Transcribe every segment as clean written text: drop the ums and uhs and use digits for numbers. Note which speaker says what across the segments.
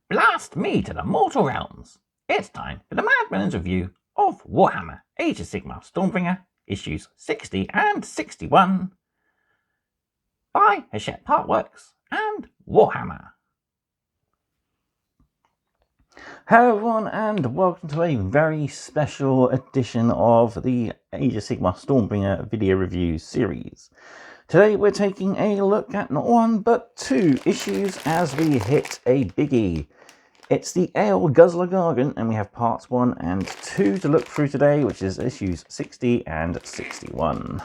Speaker 1: Blast me to the mortal realms. It's time for the Mad Merlins review of Warhammer Age of Sigmar Stormbringer issues 60 and 61 by Hachette Partworks and Warhammer. Hello everyone and welcome to a very special edition of the Age of Sigmar Stormbringer video review series. Today we're taking a look at not one but two issues as we hit a biggie. It's the Aleguzzler Gargant and we have parts 1 and 2 to look through today, which is issues 60 and 61.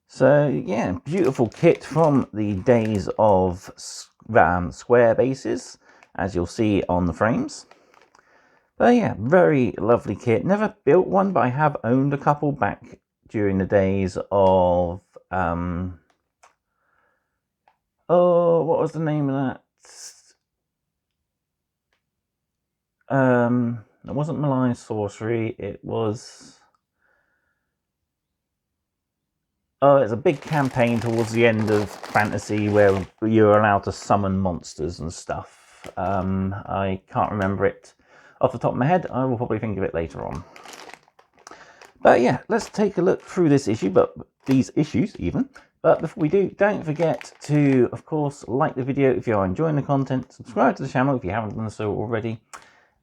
Speaker 1: So yeah, beautiful kit from the days of square bases, as you'll see on the frames. But yeah, very lovely kit. Never built one, but I have owned a couple back during the days of what was the name of that? It wasn't Malign Sorcery, it was it's a big campaign towards the end of Fantasy where you're allowed to summon monsters and stuff. I can't remember it off the top of my head. I will probably think of it later on. But yeah, let's take a look through this issue, these issues even. But before we do, don't forget to, of course, like the video if you are enjoying the content, subscribe to the channel if you haven't done so already,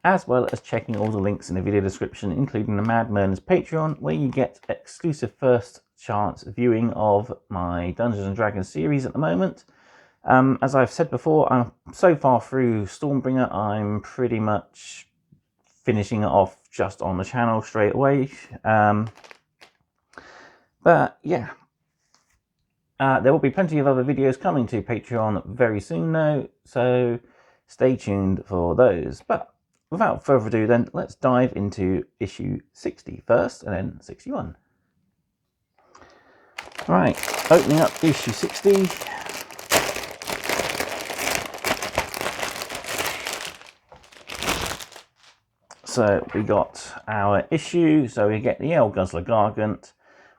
Speaker 1: as well as checking all the links in the video description, including the Mad Merlins Patreon, where you get exclusive first chance viewing of my Dungeons & Dragons series at the moment. As I've said before, I'm so far through Stormbringer, I'm pretty much finishing it off just on the channel straight away. But yeah, there will be plenty of other videos coming to Patreon very soon though, so stay tuned for those. But without further ado then, let's dive into issue 60 first and then 61. Right, opening up issue 60. So we got our issue, so we get the Aleguzzler Gargant.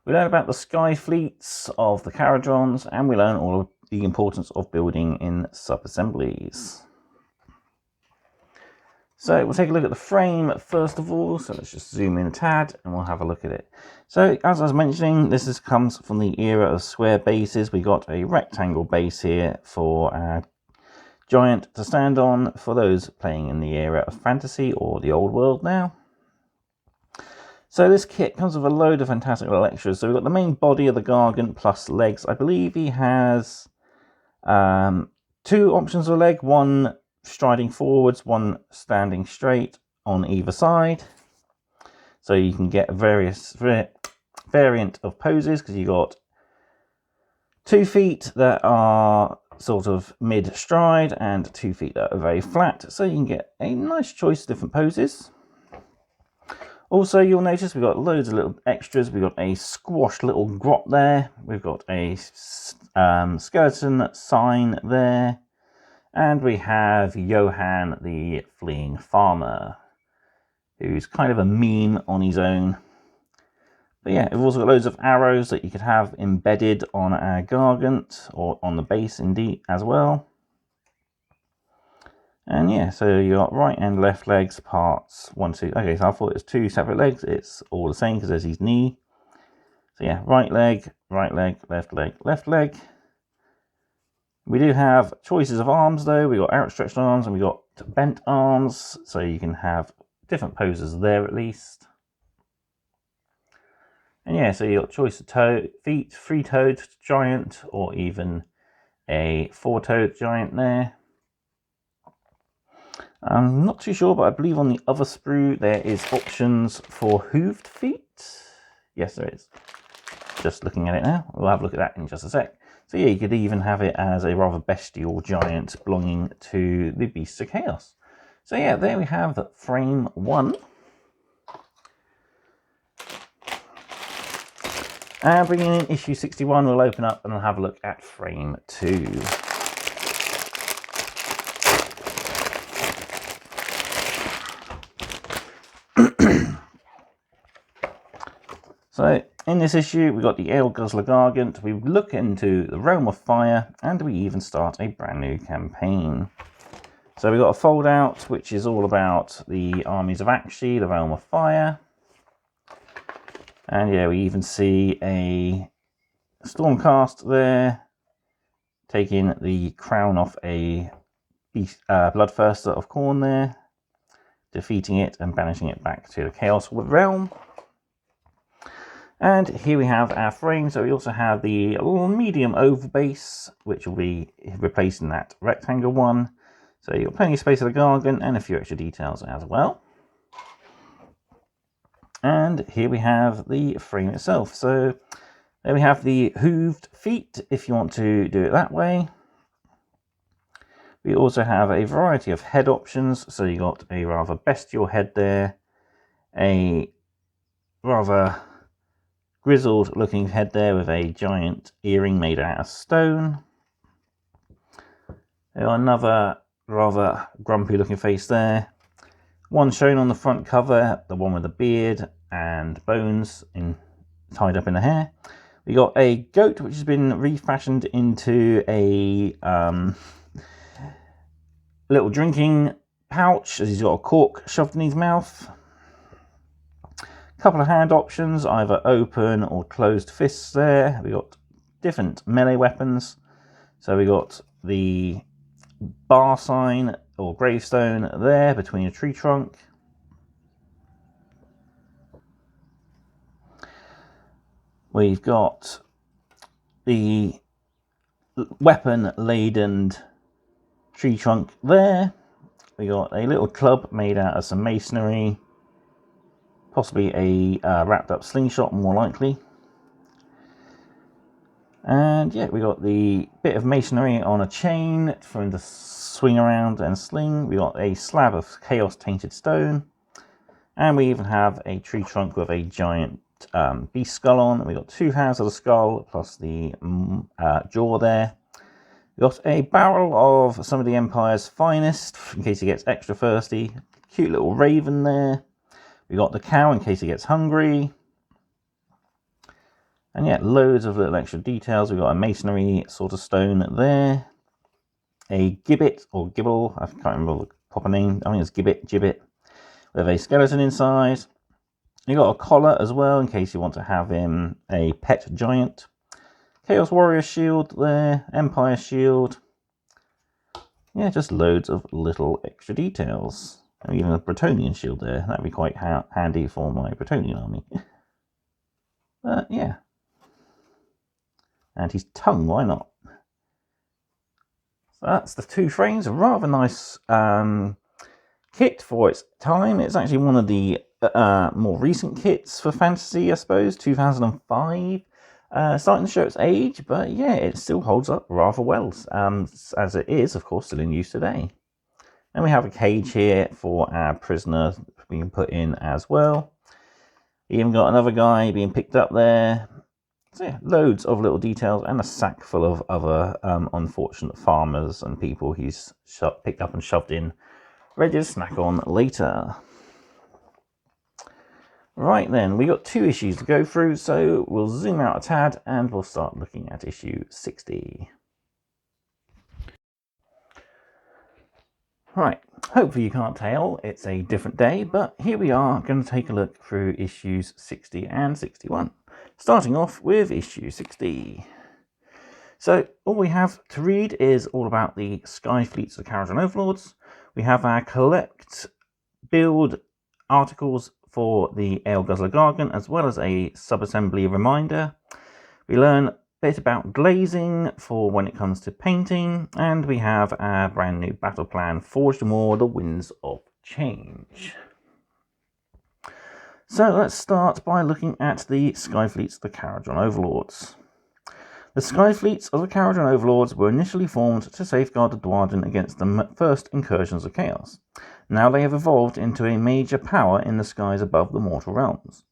Speaker 1: We learn about the sky fleets of the Caradrons, and we learn all of the importance of building in sub-assemblies. So we'll take a look at the frame first of all, so let's just zoom in a tad and we'll have a look at it. So as I was mentioning, this comes from the era of square bases. We got a rectangle base here for our giant to stand on for those playing in the era of Fantasy or the old world now. So this kit comes with a load of fantastic little extras. So we've got the main body of the Gargant plus legs. I believe he has 2 options of leg, one striding forwards, one standing straight on either side. So you can get various variant of poses, because you got 2 feet that are sort of mid stride and 2 feet that are very flat, so you can get a nice choice of different poses. Also, you'll notice we've got loads of little extras. We've got a squashed little grot there, we've got a skeleton sign there, and we have Johan the fleeing farmer, who's kind of a meme on his own. But yeah, we've also got loads of arrows that you could have embedded on our Gargant, or on the base indeed as well. And yeah, so you got right and left legs, parts 1, 2. Okay, so I thought it was 2 separate legs. It's all the same because there's his knee. So yeah, right leg, left leg, left leg. We do have choices of arms though. We got outstretched arms and we got bent arms, so you can have different poses there at least. And yeah, so you got choice of feet, 3-toed giant, or even a 4-toed giant there. I'm not too sure, but I believe on the other sprue there is options for hooved feet. Yes, there is. Just looking at it now. We'll have a look at that in just a sec. So yeah, you could even have it as a rather bestial giant belonging to the Beasts of Chaos. So yeah, there we have frame 1. And bringing in issue 61, we'll open up and we'll have a look at frame 2. So in this issue, we've got the Aleguzzler Gargant. We look into the realm of fire, and we even start a brand new campaign. So we've got a fold out, which is all about the armies of Akshi, the realm of fire. And yeah, we even see a Stormcast there, taking the crown off a Bloodthirster of Khorne there, defeating it and banishing it back to the Chaos realm. And here we have our frame. So we also have the medium oval base, which will be replacing that rectangle one. So you've got plenty of space for the Gargant and a few extra details as well. And here we have the frame itself. So there we have the hooved feet, if you want to do it that way. We also have a variety of head options. So you got a rather bestial head there, a rather grizzled looking head there with a giant earring made out of stone. Another rather grumpy looking face there. One shown on the front cover, the one with the beard and bones tied up in the hair. We got a goat which has been refashioned into a little drinking pouch, as he's got a cork shoved in his mouth. Couple of hand options, either open or closed fists there. We got different melee weapons. So we got the bar sign or gravestone there between a tree trunk. We've got the weapon laden tree trunk there. We got a little club made out of some masonry. Possibly a wrapped up slingshot, more likely. And yeah, we got the bit of masonry on a chain for him to swing around and sling. We got a slab of chaos tainted stone. And we even have a tree trunk with a giant beast skull on. We got two halves of the skull plus the jaw there. We got a barrel of some of the Empire's finest in case he gets extra thirsty. Cute little raven there. We got the cow in case he gets hungry. And yeah, loads of little extra details. We've got a masonry sort of stone there. A gibbet or gibble, I can't remember the proper name. I think it's gibbet, with a skeleton inside. You got a collar as well in case you want to have him a pet giant. Chaos Warrior shield there, Empire shield. Yeah, just loads of little extra details. And even a Bretonnian shield there. That'd be quite handy for my Bretonnian army. Yeah. And his tongue, why not? So that's the two frames. A rather nice kit for its time. It's actually one of the more recent kits for fantasy, I suppose. 2005. Starting to show its age, but yeah, it still holds up rather well. As it is, of course, still in use today. And we have a cage here for our prisoner being put in as well. We even got another guy being picked up there. So yeah, loads of little details and a sack full of other unfortunate farmers and people he's picked up and shoved in, ready to snack on later. Right then, we got 2 issues to go through, so we'll zoom out a tad and we'll start looking at issue 60. Right, hopefully you can't tell, it's a different day, but here we are going to take a look through issues 60 and 61. Starting off with issue 60. So all we have to read is all about the Sky Fleets of the Kharadron Overlords. We have our collect build articles for the Aleguzzler Gargant, as well as a sub-assembly reminder. We learn a bit about glazing for when it comes to painting, and we have our brand new battle plan, Forged in War, the Winds of Change. So let's start by looking at the Sky Fleets of the Kharadron Overlords. The Sky Fleets of the Kharadron Overlords were initially formed to safeguard the Dwarden against the first incursions of Chaos. Now they have evolved into a major power in the skies above the mortal realms.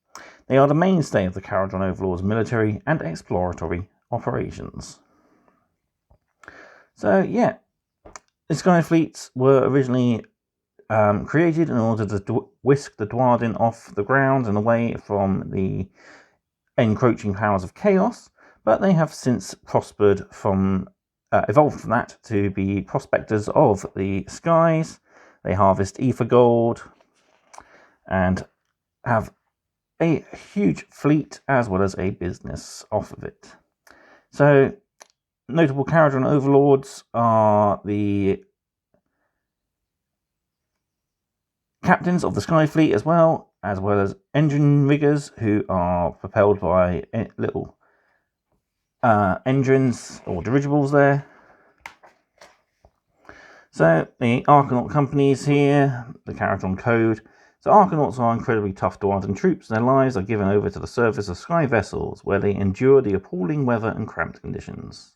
Speaker 1: They are the mainstay of the Kharadron Overlords' military and exploratory operations. So yeah, the Sky Fleets were originally created in order to whisk the Dwarden off the ground and away from the encroaching powers of Chaos, but they have since prospered from evolved from that to be prospectors of the skies. They harvest ether gold and have a huge fleet as well as a business off of it. So notable Caradron overlords are the captains of the Sky Fleet as well as engine riggers who are propelled by little engines or dirigibles there. So the Archanaut companies here, the Caradron code. So Archanauts are incredibly tough Dwarven troops. Their lives are given over to the service of sky vessels where they endure the appalling weather and cramped conditions.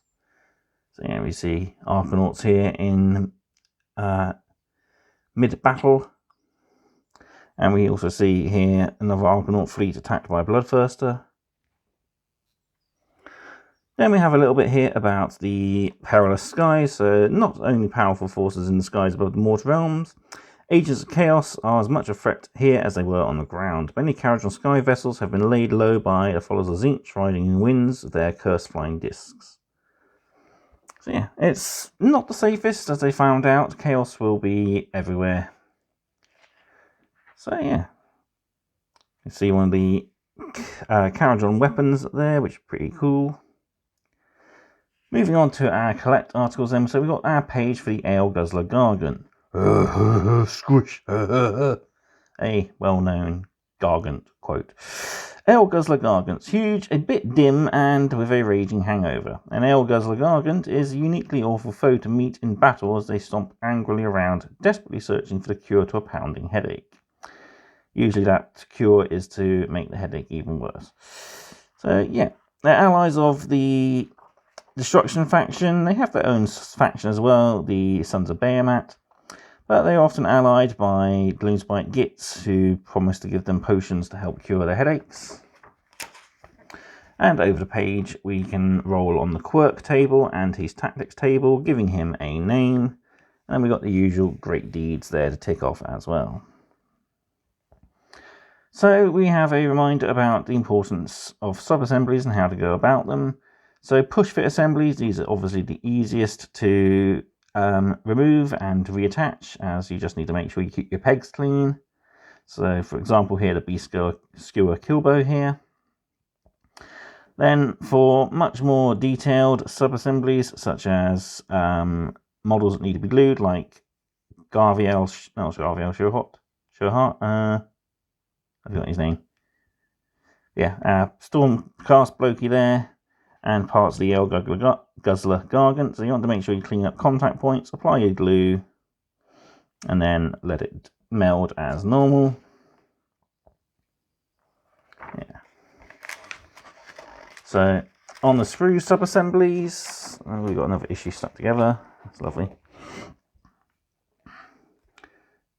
Speaker 1: So yeah, we see Archanauts here in mid-battle. And we also see here another Archanaut fleet attacked by a Bloodthirster. Then we have a little bit here about the Perilous Skies. So not only powerful forces in the skies above the mortal realms, agents of chaos are as much a threat here as they were on the ground. Many Caradron sky vessels have been laid low by the followers of Tzeentch, riding in winds of their cursed flying discs. So yeah, it's not the safest, as they found out. Chaos will be everywhere. So yeah, you see one of the Caradron weapons there, which is pretty cool. Moving on to our collect articles then, so we've got our page for the Aleguzzler Gargant. Squish. A well-known Gargant quote. Aleguzzler Gargant's huge, a bit dim, and with a raging hangover. An Aleguzzler Gargant is a uniquely awful foe to meet in battle as they stomp angrily around, desperately searching for the cure to a pounding headache. Usually that cure is to make the headache even worse. So yeah, they're allies of the Destruction faction. They have their own faction as well, the Sons of Behemat, but they're often allied by Gloomspite Gits, who promise to give them potions to help cure their headaches. And over the page we can roll on the quirk table and his tactics table, giving him a name, and we've got the usual great deeds there to tick off as well. So we have a reminder about the importance of sub-assemblies and how to go about them. So push-fit assemblies, these are obviously the easiest to remove and reattach, as you just need to make sure you keep your pegs clean. So for example here, the Beast Skewer Killbow here. Then for much more detailed sub-assemblies, such as models that need to be glued, like Garviel Shurhot, I forgot his name. Yeah, Stormcast Blokey there, and parts of the Aleguzzler Gargant. So you want to make sure you clean up contact points, apply your glue, and then let it meld as normal. Yeah. So on the screw sub-assemblies, we've got another issue stuck together. That's lovely.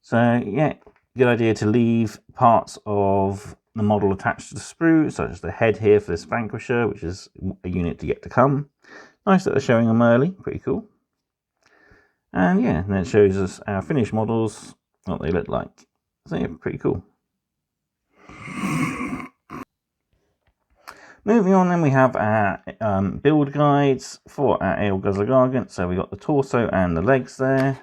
Speaker 1: So yeah, good idea to leave parts of the model attached to the sprue, such as the head here for this Vanquisher, which is a unit to yet to come. Nice that they're showing them early, pretty cool. And yeah, and then it shows us our finished models, what they look like. So yeah, pretty cool. Moving on, then we have our build guides for our Aleguzzler Gargant. So we got the torso and the legs there.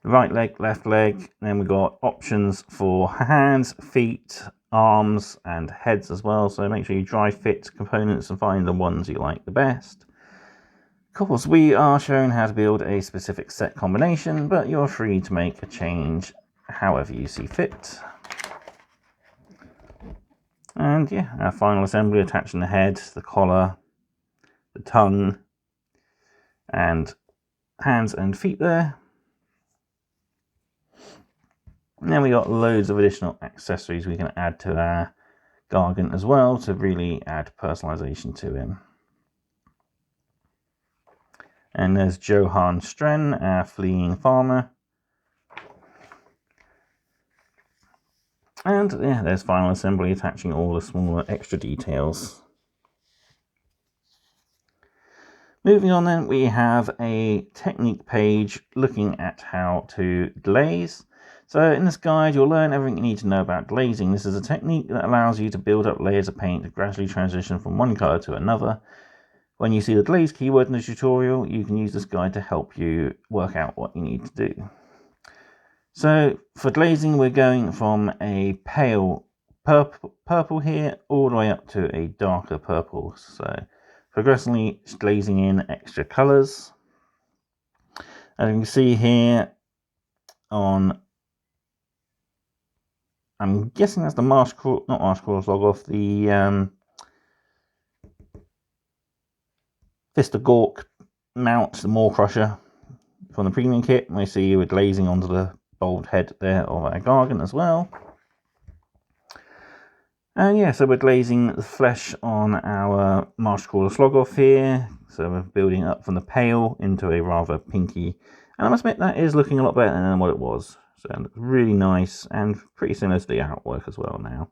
Speaker 1: Right leg, left leg. Then we've got options for hands, feet, arms, and heads as well. So make sure you dry fit components and find the ones you like the best. Of course, we are shown how to build a specific set combination, but you're free to make a change however you see fit. And yeah, our final assembly, attaching the head, the collar, the tongue, and hands and feet there. And then we got loads of additional accessories we can add to our Gargant as well to really add personalization to him. And there's Johan Stren, our fleeing farmer. And yeah, there's final assembly attaching all the smaller extra details. Moving on then, we have a technique page looking at how to glaze. So in this guide, you'll learn everything you need to know about glazing. This is a technique that allows you to build up layers of paint to gradually transition from one color to another, When you see the glaze keyword in the tutorial, you can use this guide to help you work out what you need to do. So for glazing, we're going from a pale purple here all the way up to a darker purple. So progressively glazing in extra colours. As you can see here on, I'm guessing that's the not Marshcrawler's log off, the Fist of Gork mount, the Maw Crusher from the premium kit. We see we're glazing onto the bold head there of our Gargant as well. And yeah, so we're glazing the flesh on our Marshcrawler slog off here. So we're building up from the pale into a rather pinky. And I must admit that is looking a lot better than what it was. So it looks really nice and pretty similar to the artwork as well now.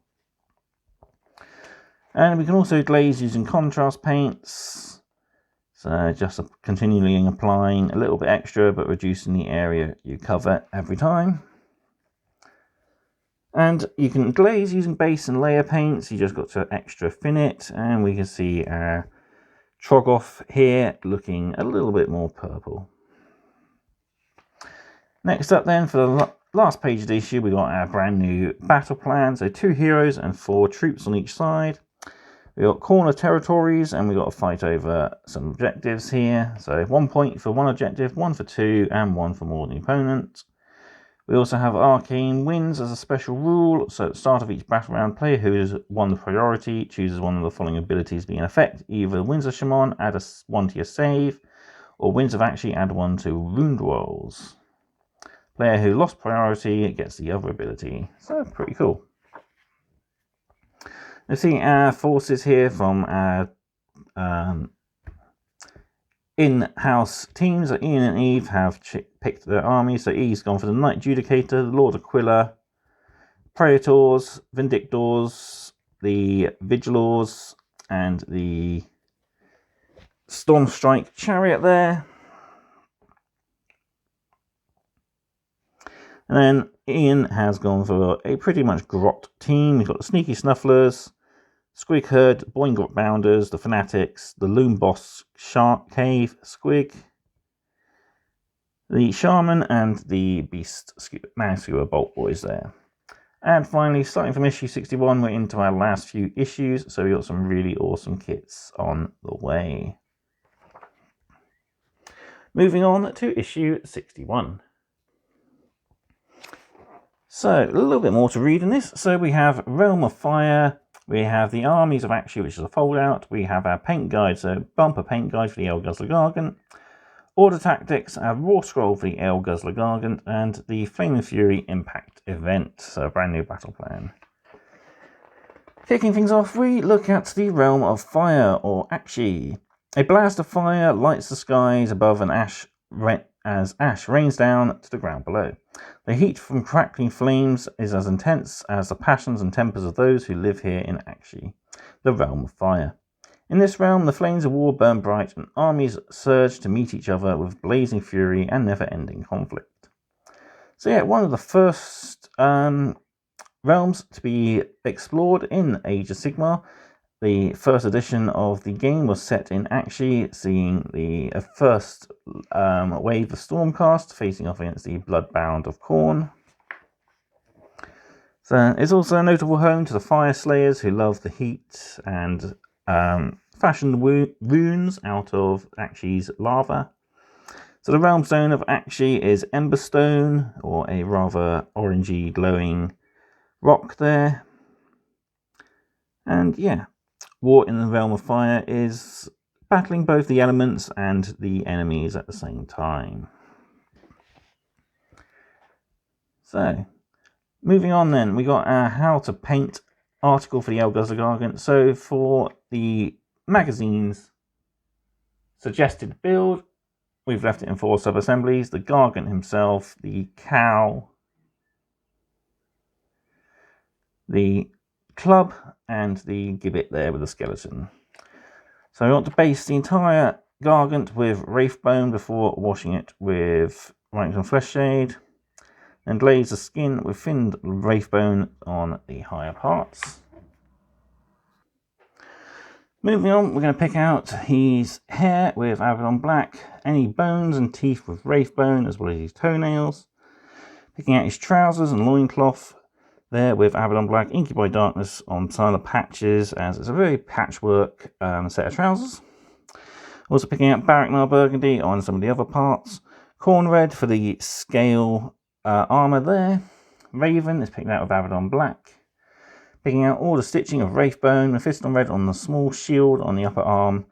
Speaker 1: And we can also glaze using contrast paints. So just continually applying a little bit extra, but reducing the area you cover every time. And you can glaze using base and layer paints. You just got to extra thin it. And we can see our Troggoth here looking a little bit more purple. Next up then, for the last page of the issue, we got our brand new battle plan. So 2 heroes and 4 troops on each side. We got corner territories, and we got to fight over some objectives here. So 1 point for 1 objective, 1 for 2, and 1 for more than the opponent. We also have arcane wins as a special rule. So at the start of each battle round, player who has won the priority chooses one of the following abilities being in effect. Either Winds of Shaman, add 1 to your save, or Winds of Actually, add 1 to wound rolls. Player who lost priority gets the other ability. So pretty cool. You see our forces here from our in-house teams. So Ian and Eve have picked their armies. So Eve's gone for the Knight Judicator, the Lord Aquila, Praetors, Vindictors, the Vigilors, and the Stormstrike Chariot there. And then Ian has gone for a pretty much grot team. We've got the Sneaky Snufflers, Squig Herd, Boingrot Bounders, the Fanatics, the Loom Boss Shark Cave Squig, the Shaman, and the Beast Manskewer Bolt Boys there. And finally, starting from issue 61, we're into our last few issues, so we got some really awesome kits on the way. Moving on to issue 61. So, a little bit more to read in this. So we have Realm of Fire, we have the Armies of Actually, which is a fold-out, we have our paint guide, so bumper paint guide for the Aleguzzler Gargant, Order Tactics, our Raw Scroll for the Aleguzzler Gargant, and the Flame and Fury Impact Event, so a brand new battle plan. Kicking things off, we look at the Realm of Fire, or Actually. A blast of fire lights the skies above as ash rains down to the ground below. The heat from crackling flames is as intense as the passions and tempers of those who live here in Actually, the Realm of Fire. In this realm, the flames of war burn bright, and armies surge to meet each other with blazing fury and never-ending conflict. So yeah, one of the first realms to be explored in Age of Sigmar. The first edition of the game was set in Actually, seeing the first wave of Stormcast facing off against the Bloodbound of Khorne. So it's also a notable home to the Fire Slayers, who love the heat and fashioned runes out of Actually's lava. So the realm stone of Actually is Emberstone, or a rather orangey glowing rock there. And yeah, War in the Realm of Fire is battling both the elements and the enemies at the same time. So, moving on then, we got our How to Paint article for the Aleguzzler Gargant. So for the magazine's suggested build, we've left it in 4 sub-assemblies: the Gargant himself, the cow, the club, and the gibbet there with the skeleton. So we want to base the entire Gargant with Wraithbone before washing it with Rankton Flesh Shade, and glaze the skin with thinned Wraithbone on the higher parts. Moving on, we're going to pick out his hair with Abaddon Black, any bones and teeth with Wraithbone, as well as his toenails. Picking out his trousers and loincloth there with Abaddon Black, Inky by Darkness on some of the patches, as it's a very patchwork set of trousers. Also picking out Baraknar Burgundy on some of the other parts. Corn Red for the scale armour there. Raven is picked out with Abaddon Black. Picking out all the stitching of Wraithbone, Mephiston Red on the small shield on the upper arm,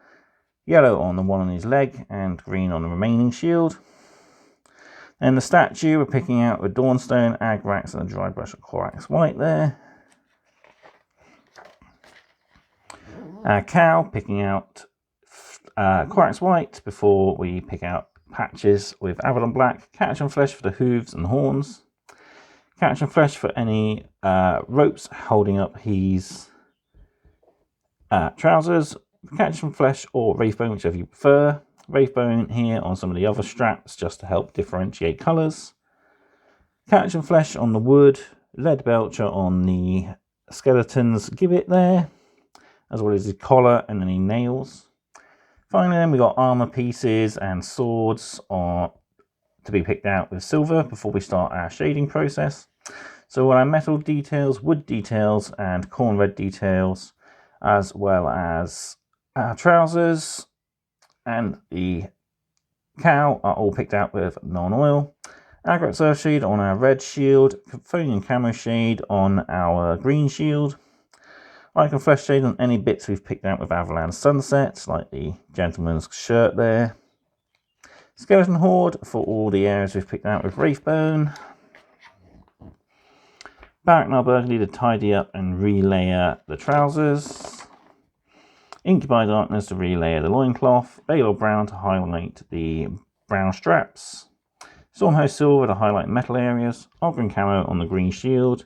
Speaker 1: yellow on the one on his leg, and green on the remaining shield. And the statue we're picking out with Dawnstone, Agrax, and a dry brush of Corax White there. Cow, picking out Corax White before we pick out patches with Abaddon Black. Catch and Flesh for the hooves and horns. Catch and Flesh for any ropes holding up his trousers. Catch and Flesh or Wraithbone, whichever you prefer. Wraithbone here on some of the other straps just to help differentiate colours. Catch and Flesh on the wood. Lead Belcher on the skeleton's gibbet there, as well as his collar and any nails. Finally, then we got armour pieces and swords to be picked out with silver before we start our shading process. So our metal details, wood details, and corn red details, as well as our trousers and the cow are all picked out with non-oil. Agrax Earth Shade on our red shield, Chthonian Camo Shade on our green shield. Icon Flesh Shade on any bits we've picked out with Avalanche Sunsets, like the gentleman's shirt there. Skeleton Horde for all the areas we've picked out with Wraithbone. Baraknar Burgundy to tidy up and relayer the trousers. Inky by Darkness to relayer the loincloth. Balor Brown to highlight the brown straps. Stormhost Silver to highlight metal areas. Ogren Camo on the green shield.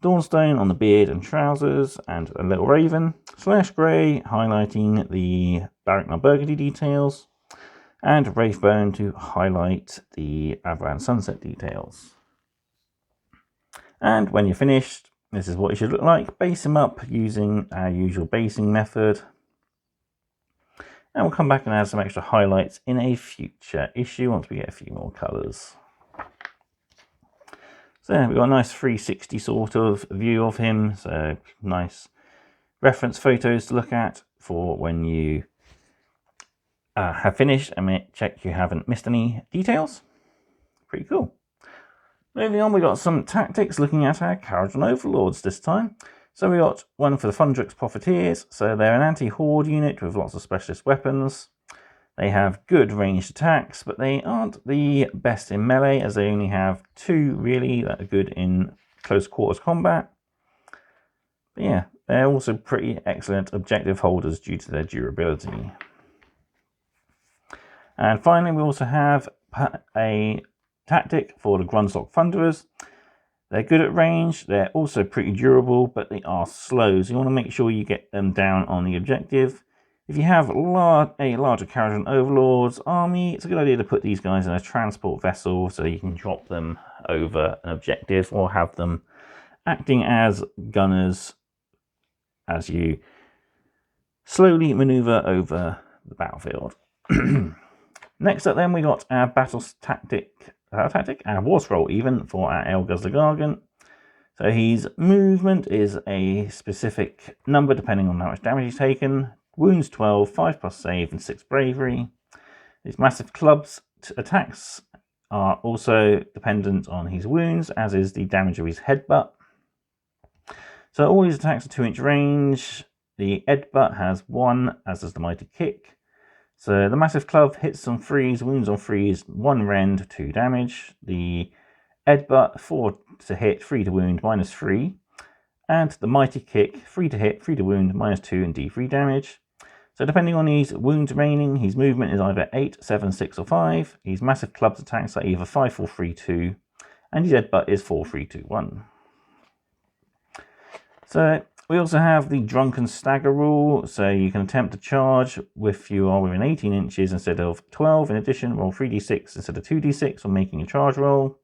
Speaker 1: Dawnstone on the beard and trousers and a little raven. Slash Grey highlighting the Baraknar Burgundy details. And Wraithbone to highlight the Avalanche Sunset details. And when you're finished, this is what it should look like. Base him up using our usual basing method. And we'll come back and add some extra highlights in a future issue once we get a few more colours. So we've got a nice 360 sort of view of him. So nice reference photos to look at for when you have finished and check you haven't missed any details. Pretty cool. Moving on, we got some tactics looking at our Kharadron Overlords this time. So we got one for the Fundrix Profiteers. So they're an anti-horde unit with lots of specialist weapons. They have good ranged attacks, but they aren't the best in melee, as they only have 2 really that are good in close quarters combat. But yeah, they're also pretty excellent objective holders due to their durability. And finally, we also have a tactic for the Grunstock Thunderers. They're good at range, they're also pretty durable, but they are slow, so you want to make sure you get them down on the objective. If you have a larger Kharadron Overlords army, it's a good idea to put these guys in a transport vessel so you can drop them over an objective or have them acting as gunners as you slowly maneuver over the battlefield. Next up then, we got our our war scroll even for our Aleguzzler Gargant. So his movement is a specific number depending on how much damage he's taken. Wounds 12, 5+ save, and 6 bravery. His massive clubs attacks are also dependent on his wounds, as is the damage of his headbutt. So all his attacks are 2-inch range. The headbutt has 1, as does the mighty kick. So the massive club hits on freeze, wounds on freeze, 1 rend, 2 damage. The headbutt 4 to hit, 3 to wound, -3. And the mighty kick 3 to hit, 3 to wound, -2 and D3 damage. So depending on his wounds remaining, his movement is either 8, 7, 6 or 5. His massive club's attacks are either 5, 4, 3, 2. And his headbutt is 4, 3, 2, 1. So we also have the Drunken Stagger rule. So you can attempt to charge if you are within 18 inches instead of 12. In addition, roll 3d6 instead of 2d6 when making a charge roll.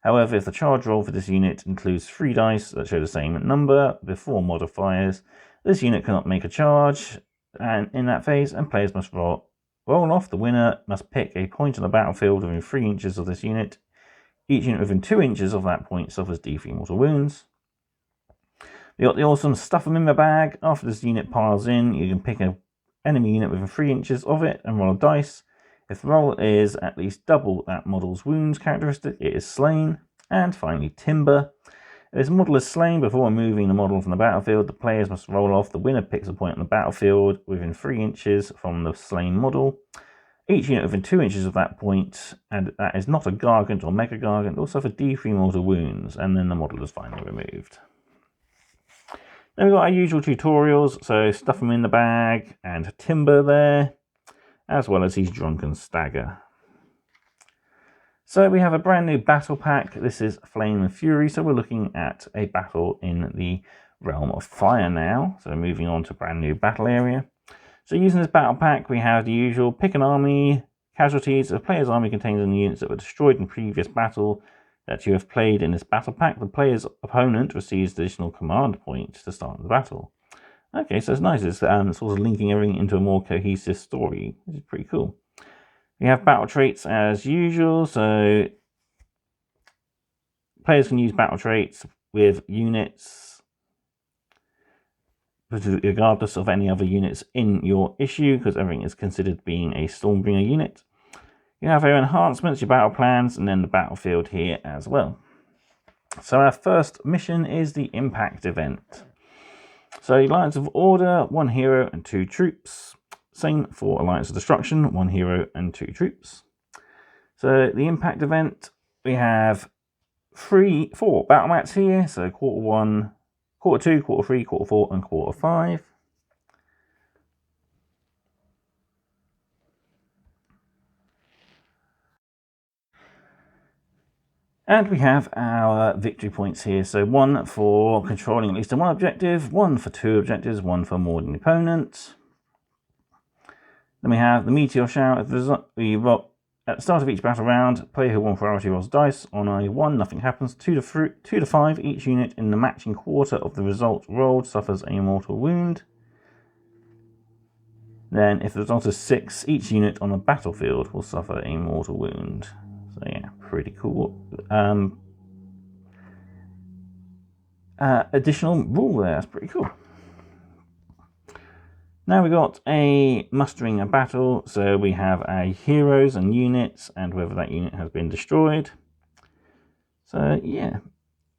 Speaker 1: However, if the charge roll for this unit includes 3 dice that show the same number before modifiers, this unit cannot make a charge. and in that phase, and players must roll off. The winner must pick a point on the battlefield within 3 inches of this unit. Each unit within 2 inches of that point suffers D3 mortal wounds. You got the awesome Stuff 'em in the bag. After this unit piles in, you can pick an enemy unit within 3 inches of it and roll a dice. If the roll is at least double that model's wounds characteristic, it is slain. And finally, Timber. If this model is slain before removing the model from the battlefield, the players must roll off. The winner picks a point on the battlefield within 3 inches from the slain model. Each unit within 2 inches of that point, and that is not a Gargant or Mega Gargant, will suffer D3 mortal wounds, and then the model is finally removed. Then we've got our usual tutorials, so Stuff 'em in the bag and Timber there, as well as his Drunken Stagger. So we have a brand new battle pack. This is Flame and Fury, so we're looking at a battle in the realm of fire now. So moving on to a brand new battle area. So using this battle pack, we have the usual pick an army, casualties. A player's army contains any units that were destroyed in previous battle that you have played in this battle pack. The player's opponent receives additional command points to start the battle. Okay, so it's nice. It's sort of linking everything into a more cohesive story, which is pretty cool. We have battle traits as usual, so players can use battle traits with units regardless of any other units in your issue, because everything is considered being a Stormbringer unit. You have your enhancements, your battle plans, and then the battlefield here as well. So our first mission is the Impact event. So Alliance of Order, 1 hero and 2 troops. Same for Alliance of Destruction, 1 hero and 2 troops. So the Impact event, we have 4 battle mats here. So quarter 1, quarter 2, quarter 3, quarter 4, and quarter 5. And we have our victory points here. So 1 for controlling at least 1 objective, 1 for 2 objectives, 1 for more than the opponent. Then we have the Meteor Shower. At the start of each battle round, player who won priority rolls dice. On a 1, nothing happens. 2 to 5, each unit in the matching quarter of the result rolled suffers a mortal wound. Then if the result is 6, each unit on the battlefield will suffer a mortal wound. So yeah, pretty cool. Additional rule there, that's pretty cool. Now we got a mustering a battle, so we have our heroes and units and whether that unit has been destroyed. So yeah,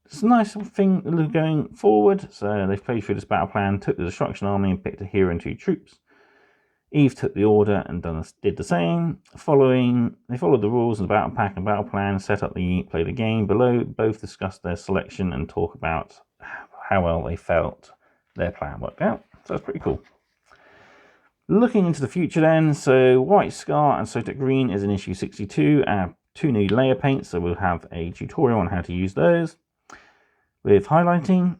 Speaker 1: it's a nice thing going forward. So they've played through this battle plan, took the destruction army and picked a hero and 2 troops. Eve took the order and did the same. They followed the rules of the battle pack and battle plan, set up play the game. Below, both discussed their selection and talk about how well they felt their plan worked out. So that's pretty cool. Looking into the future then, so White Scar and Sotek Green is in issue 62, 2 new layer paints, so we'll have a tutorial on how to use those with highlighting.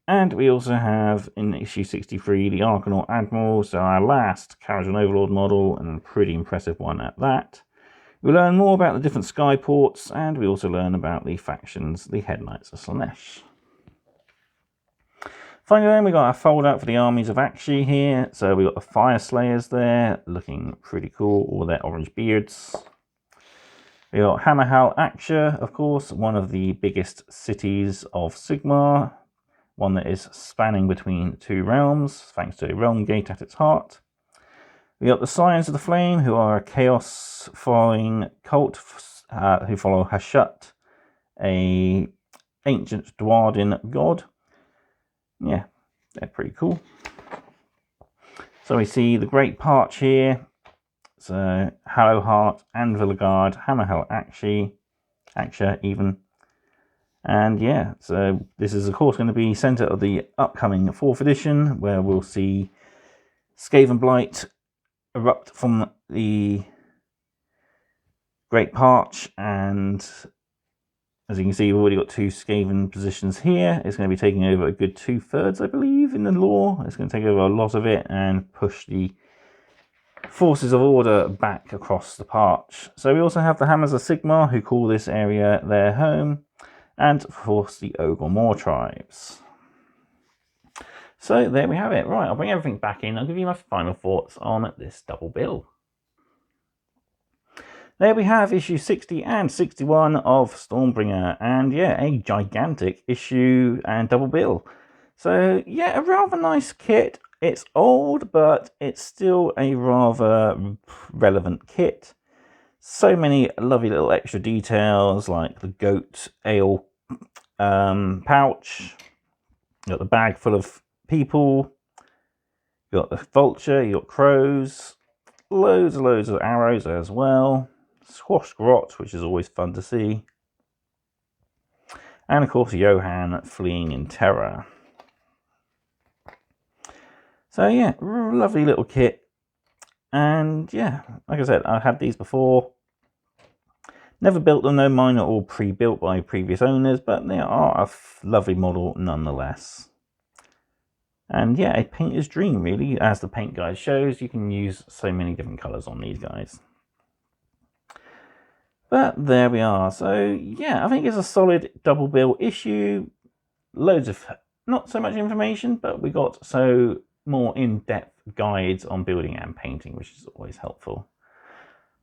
Speaker 1: And we also have in issue 63 the Argonaut Admiral, so our last Karajan Overlord model, and a pretty impressive one at that. We'll learn more about the different skyports, and we also learn about the factions, the Head Knights of Slaanesh. Finally then, we got our fold out for the armies of Akshi here. So we got the Fire Slayers there, looking pretty cool, all their orange beards. We got Hammerhal Aksha, of course, one of the biggest cities of Sigmar, one that is spanning between 2 realms, thanks to a realm gate at its heart. We got the Scions of the Flame, who are a chaos following cult, who follow Hashut, a ancient Dwarden god. Yeah, they're pretty cool. So we see the Great Parch here. So Hallowheart, Anvilgard, Hammerhell Aksha even. And yeah, so this is of course going to be centre of the upcoming 4th edition, where we'll see Skaven Blight erupt from the Great Parch, and as you can see, we've already got 2 Skaven positions here. It's going to be taking over a good 2/3, I believe, in the lore. It's going to take over a lot of it and push the forces of order back across the Parch. So we also have the Hammers of Sigmar, who call this area their home, and of course the Ogre Moor tribes. So there we have it. Right, I'll bring everything back in. I'll give you my final thoughts on this double bill. There we have issue 60 and 61 of Stormbringer, and yeah, a gigantic issue and double bill. So yeah, a rather nice kit. It's old, but it's still a rather relevant kit. So many lovely little extra details, like the goat ale pouch. You got the bag full of people. You got the vulture. You got crows. Loads and loads of arrows as well. Squash grot, which is always fun to see. And of course, Johan fleeing in terror. So yeah, lovely little kit. And yeah, like I said, I've had these before. Never built them, though. Mine are all pre-built by previous owners, but they are a lovely model nonetheless. And yeah, a painter's dream, really. As the paint guide shows, you can use so many different colours on these guys. But there we are. So yeah, I think it's a solid double bill issue. Loads of not so much information, but we got so more in-depth guides on building and painting, which is always helpful.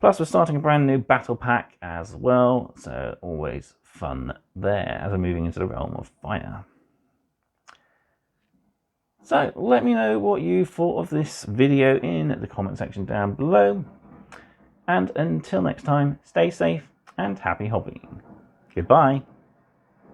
Speaker 1: Plus, we're starting a brand new battle pack as well, so always fun there as we're moving into the realm of fire. So let me know what you thought of this video in the comment section down below. And until next time, stay safe and happy hobbying. Goodbye.